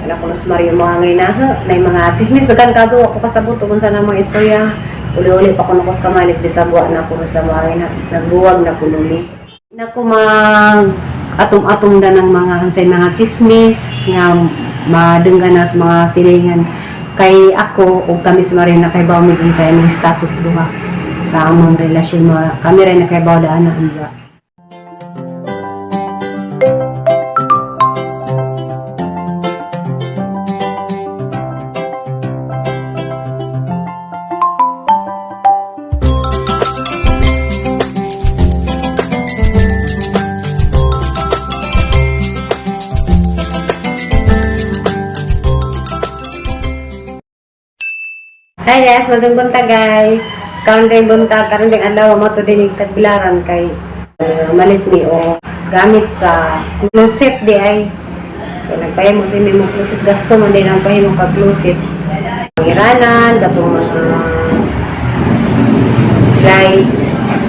Anak ko mas Mario mga ngayon na mga chismis dagan kadto ako kasabot kung sa mga istorya. Uli-uli pa ko nukos kamalit di sa buwan na ko sa mga ngayon nagbuwag na kululi. Naku mag atom-atom da ng mga hansay mga chismis nga madengga na sa mga silingan kay ako o kami sa Mario na kay bawo mig sa among status duha sa among relasyon kami rin na kay bawo daan na anja. Hi guys, masang bunta guys. Karon kay bunta, karon ding adlaw mo to din tagbilaran kay malit ni o gamit sa closet di ay. Kaya nagpahimo sa imong closet gasto man din ang pahimo ka closet. Pangiranan, gatong mga slide.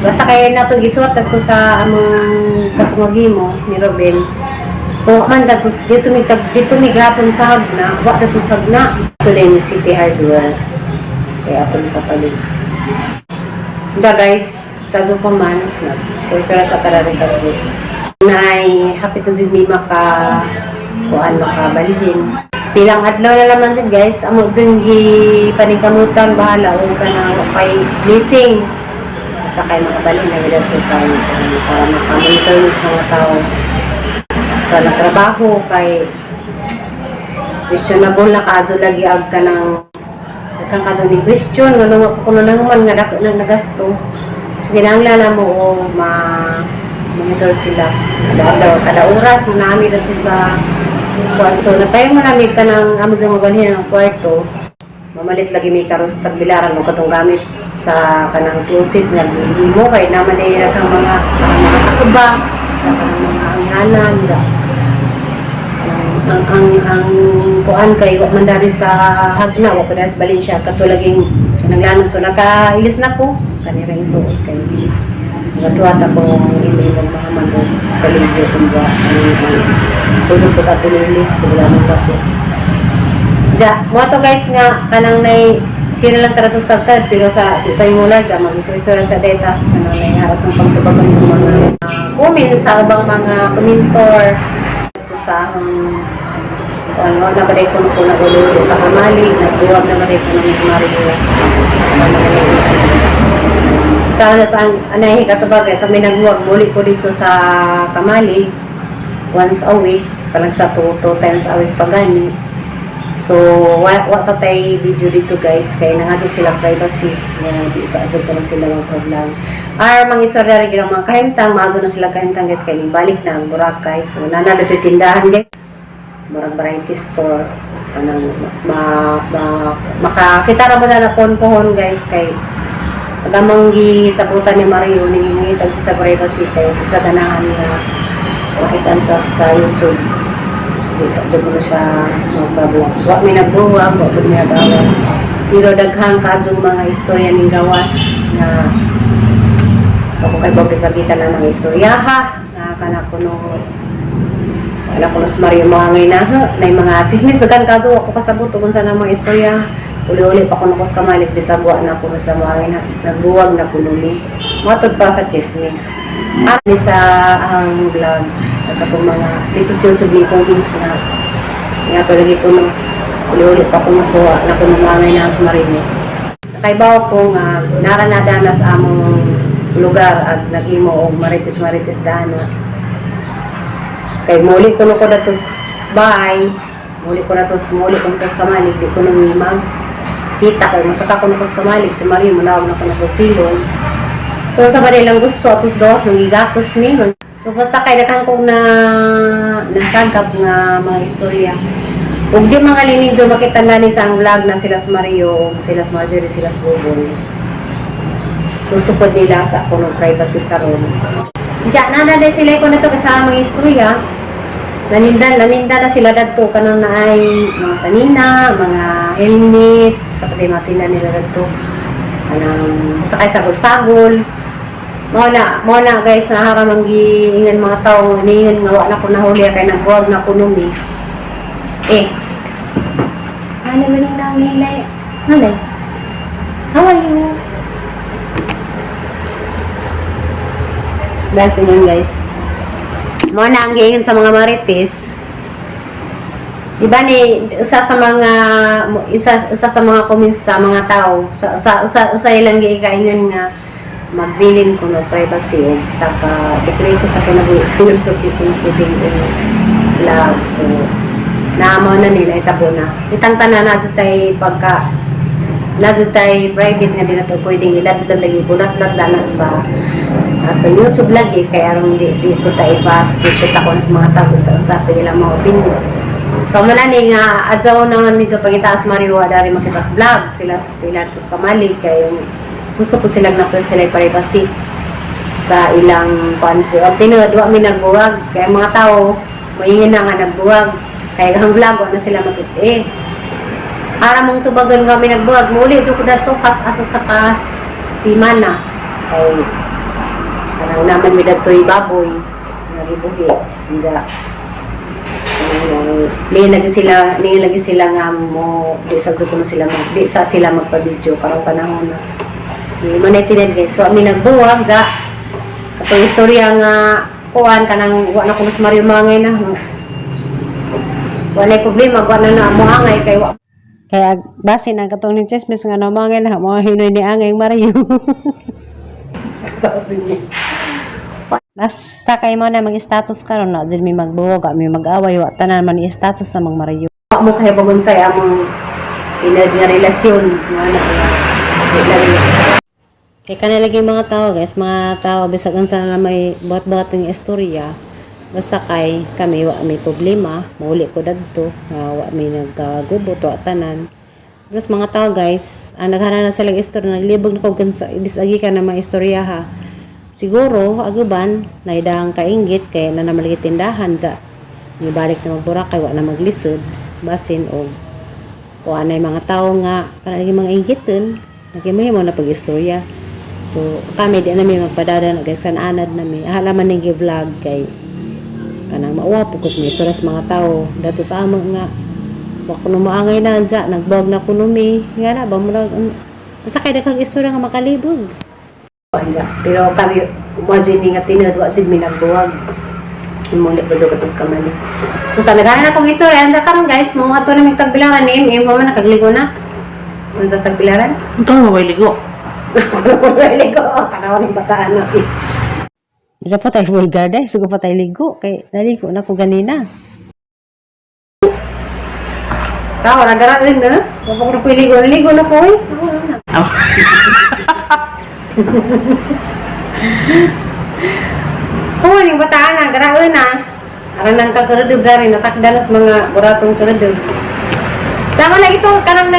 Basta kay nato gisuot ato sa among katungagimo ni Robin. So man dato dito mi gapon sa hagna, wa dato sa hagna. Ito din City Hardware. Kaya ito yung kapalit. Diyan guys, sa doon pa man, so sa kararikat dyan. Naay happy to dyan may kuan makabalihin. Pilang adlaw na naman dyan guys, amo dyan paningkamutan, bahala o ka na kay missing. Basta kayo makabalihin na gila po tayo para makamonitor sa mga tao. Sa nagtrabaho kay questionable na kaadyo lagi ag ka ng kang kasang question nga kung naman nga dako nang nagasto. So kinahanglan mo o monitor sila kada oras mo nami dito sa kuan. So napay mo nami ka ng amo sa mabalhin ng kwarto. Mamalit lagi may karos tagbilaran mo katong gamit sa kanang closet nga gihimo kay naman ay kang mga kakuba sa kanang mga anghanan sa ang kuan kay wa man dari sa hagna wa pa balin siya katulaging naglanon so nakailis na ko kanira yung suot kay natuwata ko ilimong mga manong kaligyo kung ba pusod ko sa pinili sigula mo ba ko ja mo to guys nga kanang nay sino lang tara to started pero sa tayo mula ga mag-isura sa data kanang nay harap ng pagtubagan ng mga comments sa ubang mga komentor sa nabaday ko na ulo sa kamali, nagbuwag nabaday ko ng Mario. Sana sa anahi katubagay, sa may nagbuwag, muli ko dito sa kamali, once a week, parang sa 2 times a week pagani. So, wa sa tay video dito guys, kaya nangadyo sila privacy, di sa adyo ko na sila ng problem. Mga istorya rin mga kahimtang, maadyo na sila kahimtang guys, kaya balik na ang Boracay. So, nanalo ito tindahan guys. Murag variety store kanang makakita ra mo na pohon guys kay agamang gisabutan ni Mario ni tag sa privacy kay sa ganahan nga makita sa YouTube isa jud mo siya magbabuwag wa may nagbuwag wa pud may agawan pero daghang kadzong mga istorya ning gawas na ako kay Bob sabitan na mga istoryaha na kana kuno anak ko mas Mario mga ngayon na mga chismis dagan kadto ako kasabot kung sa mga istorya. Uli-uli pa ko nukos kamalit di sa buwan na ko sa mga ngayon nagbuwag na kululi. Matod pa sa chismis. At sa ang vlog at itong mga dito sa YouTube ni Pongins na nga pa lagi ko nung uli-uli pa ko nakuha na ko ng mga ngayon sa Marino. Nakaibaw ko nga naranadana sa among lugar at nag-imo o marites-marites dana. Kay muli ko na ko datos bahay, muli ko na kamalig, di ko nang imang kita kay masaka ko na kamalig sa Mario, malawag na ko na silong. So sa bali lang gusto, atos dos, mangigakos ni. So basta kay dakang kong nasagap nga mga istorya. Kung di mga linidyo makita nani sa ang vlog na sila sa Mario, sila sa Marjorie, sila sa Bubon. Kusupod nila sa ako ng privacy karon. Diyan na sila ko na to kasama mga istorya. Naninda na sila dadto kanon na ay mga sanina, mga helmet, sa pati matinda nila dadto. Anang sakay sagol-sagol. Mo na guys, naharamang giingan mga tao, niingan nga wala ko nahuli kay nagbuwag na kuno mi. Ano ba nang nilay? Nalay? How are you? Dahil sa inyo guys. Mga naanggayon sa mga marites. Diba ni isa sa mga comments sa mga tao sa ilang giikaingon nga magbilin ko ng privacy o sa sekreto sa kinabuhi sa YouTube kiting vlog. So naamo na nila itabo na itang tanan na tay pagka na tay private nga din nato pwedeng iladlad lagi bulat-lat na sa ato YouTube lagi kaya aron di ko ta i-pass di ko ta kon sa mga tao sa ilang mga opinion. So malani nga adzaw na medyo pangitaas Mario dari makitas vlog sila tus kamali kay gusto po sila na sila privacy sa ilang konfo. Ang tinuod wa mi nagbuwag kay mga tao maingin na nga nagbuwag kay ang vlog na sila makit ara mong tubagan nga mi nagbuwag muli jud ko dato kas asa sa kas simana kay kanang naman mi datoy baboy nga gibuhi inja lagi sila nga mo di sa juko sila di sa sila magpa-video karong panahon na di man tined guys so ami nagbuwag za katong istorya nga kuan kanang wa na ko mas Mario mangay na wala problema wa na mo angay kay wa kaya base na katong ni chismis nga na mangay na mo hinoy ni angay Mario basta kay mo na mag-status karon na dili mi magbuwag mi mag-away wa tanan man i-status na magmarayo mo kay bagon say among inad nga relasyon nga kay kanilagi mga tao guys mga tao bisag unsa na may buhat-buhat ng istorya basta kay kami wa may problema mauli ko dadto wa mi nagkagubot wa tanan plus mga tao guys ang naghana na sila istorya naglibog na ko gansa disagi ka na mga istorya ha. Siguro, aguban, naidang kainggit kaya na namalagi tindahan dyan. Nibalik na magburakay, wala na maglisod, basin o kung anay mga tao nga, kanalagi mga inggitin, nagimahimo na pag-istorya. So, kami di namin magpadada, nagsananad namin. Halaman ng vlog kay kanang mauwapo kus may istorya sa mga tao. Dato sa amang nga, wako na maangay na dyan, nagbuwag na kunumi. Nga na, ba mo na, basta kay daghang istorya nga makalibog. Pero kami imagine nga tinad wa jud mi nagbuwag muli ko jud katos kamali so sa nagana na kong istorya anda karon guys mo ato na mig tagbilaran ni mo man nakagligo na unta tagbilaran ito mo may ligo ligo tanaw ni bataan na Ika pa tayo vulgar deh, sugo pa tayo ligo kay naligo na ko ganina tao nagara rin na kapag ko ligo na ko oh, yung bataan na, garaon na. Aranang kakaredog na rin, natakda na sa mga buratong karedog. Sama na ito, kanang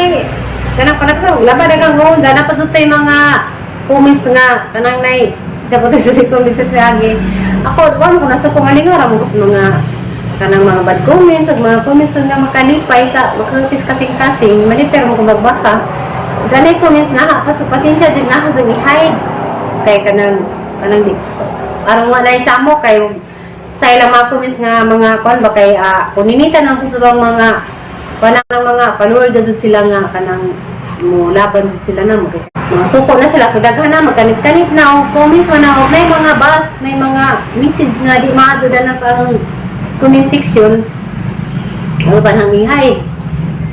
panagsaw. Laba na kang hoon, dyan dapat ito yung mga kumis nga, kanang dapat ito sa kumis sa lagi. Ako, wala ko nasa kumalingara mo sa mga kanang mga bad comments, o mga comments nga makalipay sa makakapis kasing-kasing, malipir mo kung magbasa. Diyan ay comments nga, pasensya dyan nga, hasang i-hide. Kaya kanang di, parang wala isamo, kayo sa ilang mga comments nga, mga kwan ba, kay kuninitan ang kusubang mga, kanang mga follower gazet sila nga, kanang laban sila na, mga suko na sila, so daghan na, magkanit-kanit na, o comments man na, o may mga bus, may mga message nga, di maadudan na sa comment section, ano ba nang i-hide.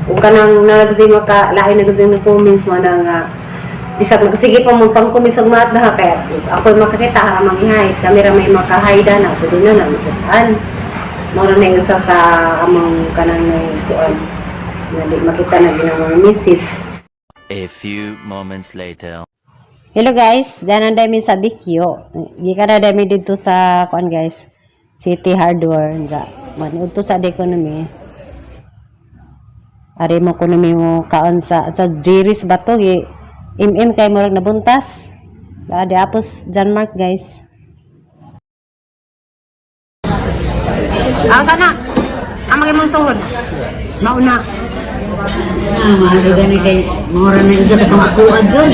Kung ka nang nalagzing lain nagzing na comments mo na nga bisag nagsige pa mo pang kumisag maat na kaya ako makakita haramang i-hide kamera may makahaida na so din na namutan mara na isa sa among kanang kuan na di makita na ginawang message. A few moments later. Hello guys, danan dami sa Bikyo. Gikara dami dito sa kuan guys. City Hardware nja. Man udto sa economy. Ari mo kuno mo kaon sa Jiris bato gi kay murag nabuntas. Di apos John Mark guys. Sana. Amang imong tuhod. Mauna. Mahalo gani kay mura na isa katong ako adyon.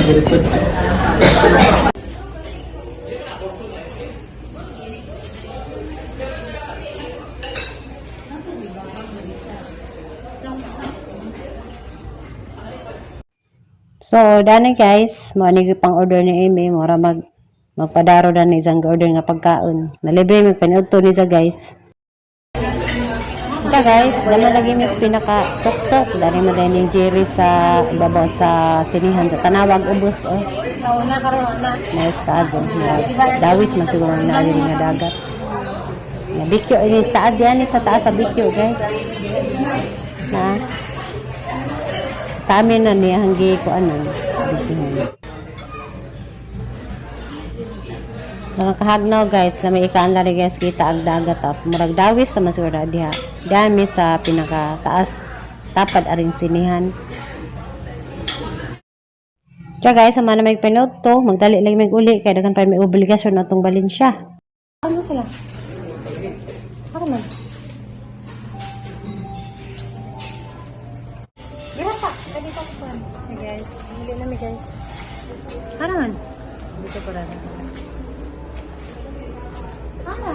So, dani guys, manig pang order ni Amy, mura magpadaro dan ni isang order nga pagkaon. Nalibre may pinudto ni siya guys. Ito guys, naman lagi mis pinaka tok-tok. Dari mo din ni Jerry sa ibabaw sa sinihan sa tanawag ubos. Oh. Nauna karon na. Nice ka dyan. Dawis man siguro na rin nga dagat. Bikyo, ini taad yan sa taas sa bikyo guys. Na sa amin na niya hanggi ko ano. Nakahagnaw guys, na may ikaan na rin guys kita ang dagat at murag dawis sa masigura diha. Dami sa pinaka taas tapad aring sinihan. Kaya guys, sama na may pinod to, magdali lang may uli kaya dagan pa may obligasyon na itong balin siya. Ano sila? Ano man? Birasa, dali ka ko. Hey guys, hili na mi guys. Ano man? Dito ko rin. Ano?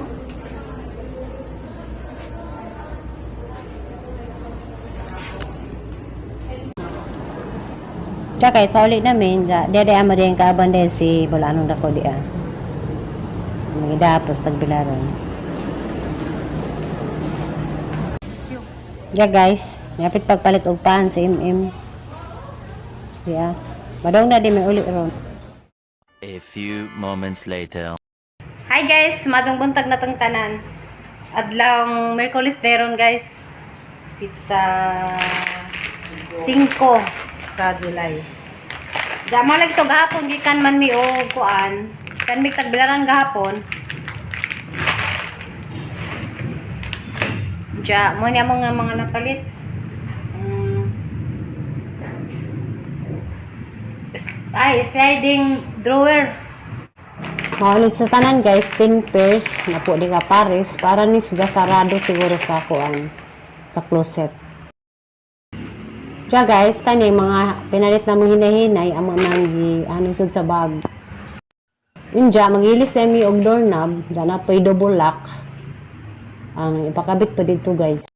Tsaka kay paulit namin, dede ama din kaaban din si Bulanong dako di ah. Magidapos tagbilaran. Yeah guys, napit pagpalit og pan sa MM. Yeah. Madong na di may uli ron. A few moments later. Hi guys, madong buntag na tong tanan. Adlawng Merkulis deron guys. Pizza 5 sa July. Dama lang to gahapon gikan man mi og kuan. Kan mi tagbilaran gahapon. Ja, mo ni among mga napalit. Ay, sliding drawer. Maulit sa tanan guys, 10 pairs na po di ka pares para ni sa sarado siguro sa kuan sa closet. Kaya guys, kani mga pinalit na mong hinahinay ang mga ano sad sa bag. Inja magilis sa mi og doorknob, dyan na po'y double lock. Ang ipakabit pa dito guys.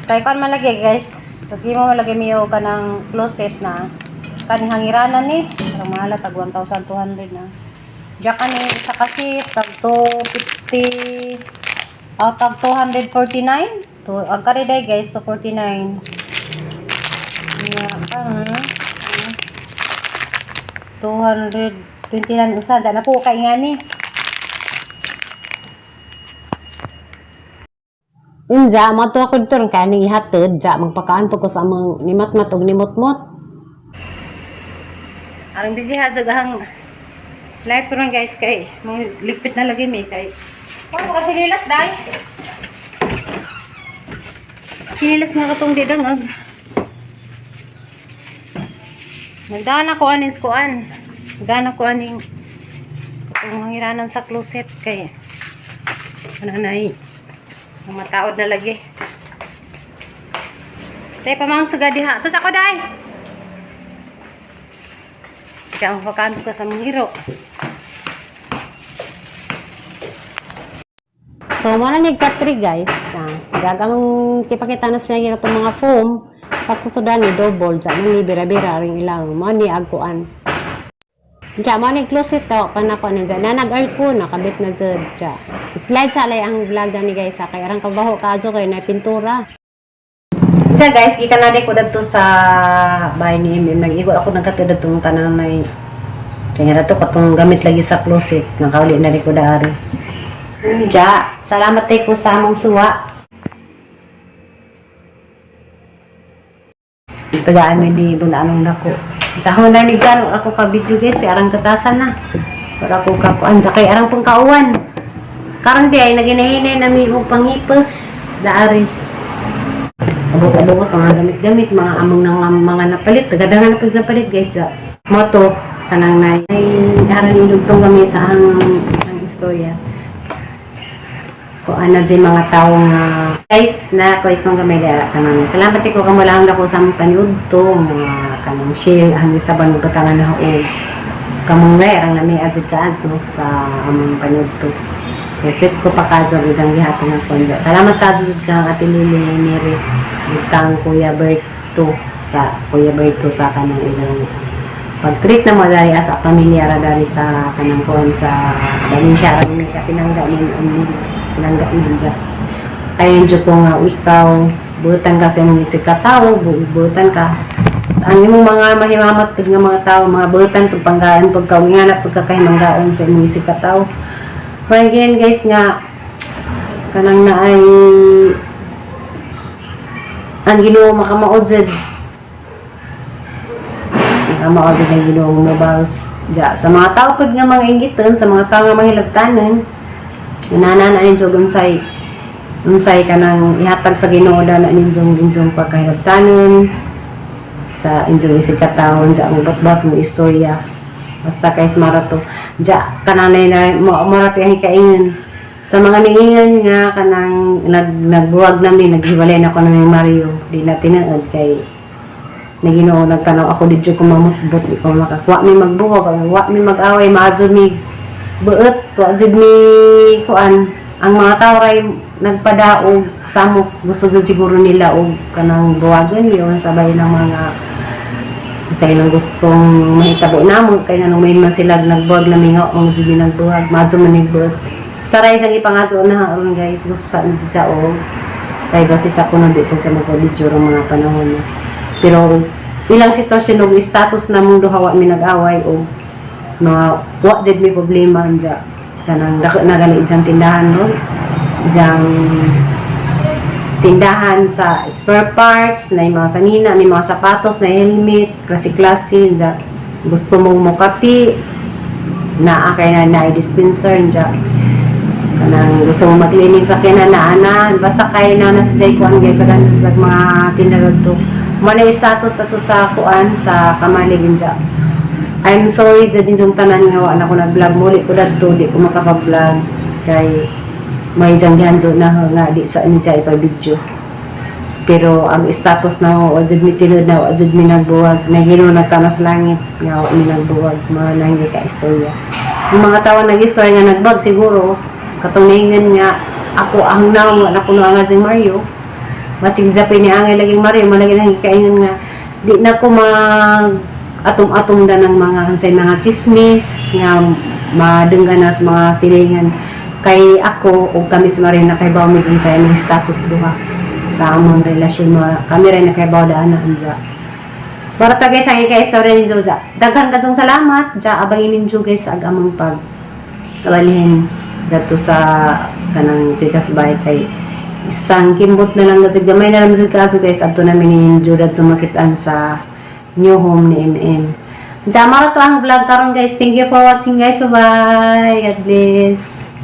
Kaya kan malagay guys, sabi mo malagay mo ka ng closet na kani hangiranan ni, parang mahala tag 1,200 na. Diyan kani sa kasi tag 250 tag 249 to ang kariday guys so 49. Yeah, parang 229 isa dyan na po kay nga ni. Unja, mato ako dito rin kaya nang ihatid, dya, magpakaan po ko sa amang nimat-mat o nimot-mot. Arang busy ha, sagahang live ko rin guys kay, mga ligpit na lagi may kay. Ano kasi lilas dahi? Kinilas nga katong didangag. Nagdaan ako aning skuan. Nagdaan ako aning katong hangiranan sa closet kay. Ano na ang mataod na lagi. Tay pamang suga diha. Tos ako day. Diyan ang pakanto ka sa mungiro. So, muna ni Katri guys. Gagamang kipakita na siya itong mga foam. Pagtutudan ni double. Diyan ni bira-bira rin ilang. Mani agkuan. Diyan, mani closet to. Kanako na dyan. Nanag-art ko. Nakabit na dyan. Diyan. Slide sa alay ang vlog ni guys. Kaya arang kabaho kaso kayo na pintura. Diyan guys, gikan na ko dito sa bahay ni Emim. Nag-igot ako nagkatid itong tanang may kaya na to katong gamit lagi sa closet. Nakauli na rin ko daari. Diyan, salamat tayo ko sa among suwa. Tagaan mi di bulanong nako. Sa hon na ni gano ako ka video guys, arang katasan na. Para ko ka kuan sa kay arang pang kauwan. Karang di ay naginahinay na mi og pangipos daari. Abot-abot mga gamit-gamit, mga among nang mga napalit, tagadangan na napalit guys. Moto kanang nay aran ilugtong kami sa ang istorya. Ko ana di mga taong guys na ko ikong gamay dara kanang salamat ko kamo lang dako sa paniud to mga kanang share ang isaban ng batangan na og kamong ang nami adjud ka adso sa among paniud to. Kay Pesko pa kadyo isang gihapon ng konja. Salamat kadyo ka Ate Lily Mary kang Kuya Bert to sa Kuya Berto sa kanang ilang pag-treat na mo dali as a pamilya ra dali sa kanang kuan sa dali siya ang may kapinangga ni pinangga ni dyan. Ayon dyan ko nga ikaw butan ka sa mga isikataw, butan ka ang imong mga mahimamat pud nga mga tao, mga butan pud panggaan pud kaunganap pud kakahimanggaan sa imong isikataw. But again guys nga kanang na ay ang Ginoo makamaod jud ang Ginoo mobals ja sa mga tao pud nga mga inggiton, sa mga tao nga mahilabtanon nanana ninyo unsay kanang ihatag sa Ginoo na inyong pagkahilabtanon sa inyong isikatawon sa ang batbat mo istorya basta kay smarato ja kananay na marapi ang hikaingon sa mga ningingan nga kanang nagbuwag namin naghiwalay na ko na ni Mario di na tinuod kay Ginoo nagtanaw ako didyo ko mamutbot di ko makakuha mi magbuwag wa mi mag-away maadyo mi buot wa jud mi kuan ang mga tao ray nagpadaog samok gusto jud siguro nila og kanang buwagan yon sabay ng mga sa ilang gustong mahitabo namo kay nanong may man sila nagbuwag na mingaw ang jud nagbuwag maadyo man nigbuot saray sang ipangadyo na haron guys gusto sa isa o kay basi sa kuno di sa magpa-video ng mga panahon pero ilang sitwasyon og status na mong duha wa mi nag-away o mga wa jud may problema anja kanang dako na gali ijang tindahan no ijang tindahan sa spare parts na mga sanina ni mga sapatos na helmet klase-klase anja gusto mong mokapi na kay na dispenser anja kanang gusto mo maglinis sa kinanaanan basta kay na sa day kuan guys sa mga tindarod to manay status tato sa kuan sa kamalig anja I'm sorry dyan yung tanan nga wala ko nag-vlog muli ko dito di ko makaka-vlog kay may janggihan dyan na nga di sa inyo dyan ipa-video pero ang status na o dyan mi tinod na o dyan mi nagbuwag na Ginoo nagtanas langit nga o mi nagbuwag mga nangyay ka istorya yung mga tawa nag-istorya nga nagbag siguro katuningan nga ako ang nawa na kuno nga si Mario masig zapin ni angay laging Mario malagi nang hikaingan nga di na ko atom-atom da ng mga hansay mga chismis nga madungga na sa mga silingan kay ako o kami sa Mario na kay Bawmig sa aming status duha sa among relasyon kami rin na kay Bawdaan na anja para tagay sa kay sa rin jo daghan kadtong salamat ja abangin ninyo guys ag among pag awalhin dato sa kanang pikas bay kay isang kimbot na lang gatid gamay na lang sa kaso guys adto namin ninyo dato makitaan sa new home ni MM. Diyan to ang vlog karon guys. Thank you for watching guys. Bye. God bless.